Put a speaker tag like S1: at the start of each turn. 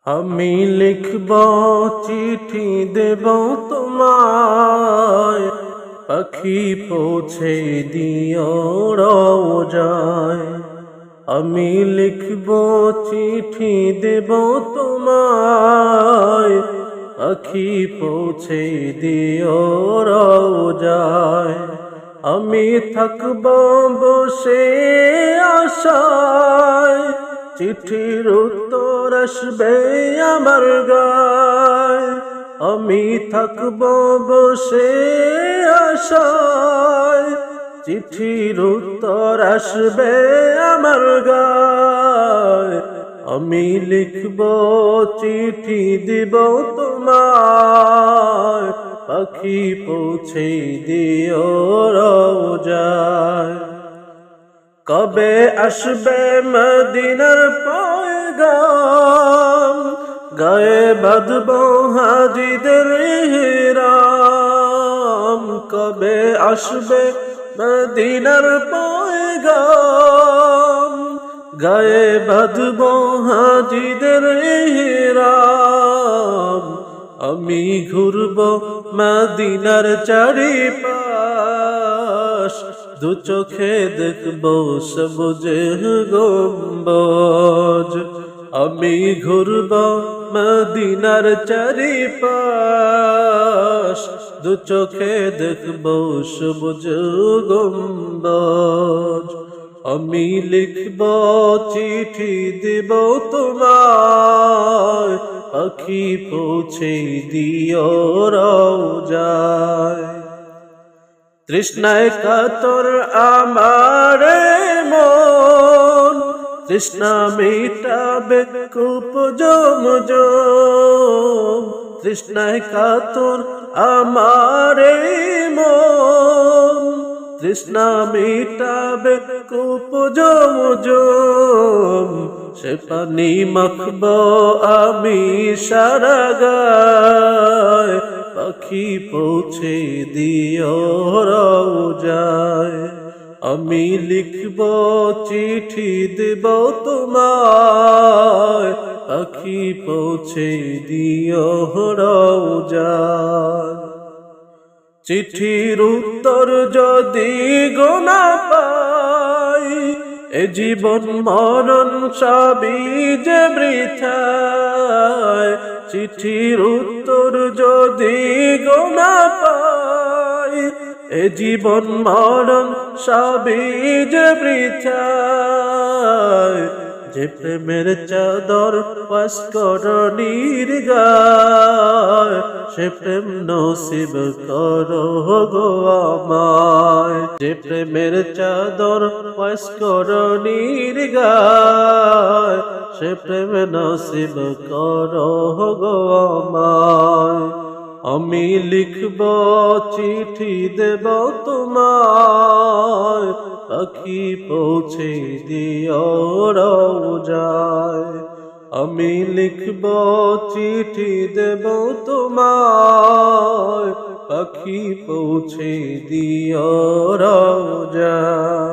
S1: আমি লিখব চিঠি দেব তোমায়, পাখি পৌঁছে দিও রওজায়। আমি লিখব চিঠি দেব তোমায়, পাখি পৌঁছে দিও রওজায়। আমি থাকব বসে আশায়, চিঠির উত্তর আসবে আমার গায়। আমি থাকব বসে আশায়, চিঠির উত্তর আসবে আমার গায়। আমি লিখব চিঠি দিব তোমায়, পাখি পৌঁছে দিও রওজায়। কবে আসবে মদিনার পয়গাম, গায়ে বাঁধব হাজিদের ইহরাম। কবে আসবে মদিনার পয়গাম, গায়ে বাঁধব হাজিদের ইহরাম। আমি ঘুরব মদিনার চারিপাশ, দু চোখে দেখব সবুজ গম্বুজ। আমি ঘুরব মদিনার চারিপাশ, দু চোখে দেখব সবুজ গম্বুজ। আমি লিখব চিঠি দেব তোমায়, পাখি পৌঁছে দিও রওজায়। তৃষ্ণায় কাতর আমার মন, তৃষ্ণা মিটাবে কূপ জম জম। তৃষ্ণায় কাতর আমার মন, তৃষ্ণা মিটাবে কূপ জম জম। সে পানি মাখব আমি সারা গায়, পাখি পৌঁছে দিও রওজায়। আমি লিখব চিঠি দেব তোমায়, পাখি পৌঁছে দিও রওজায়। চিঠির উত্তর যদি গোনা পাই, এ জীবন মরণ সবই যে বৃথায়। চিঠির উত্তর যদি গোনা পাই, এ জীবন মরণ সবই যে বৃথায়। যে প্রেমের চাদর পাসকরণীর গায়, সে প্রেম নসিব করো গো আমায়। যে প্রেমের চাদর পাসকরণীর গায়, সে প্রেম নসিব করো গো আমায়। আমি লিখব চিঠি দেব তোমায়, পাখি পৌঁছে দিও রওজায়। আমি লিখব চিঠি দেব তোমায়, পাখি পৌঁছে দিও রওজায়।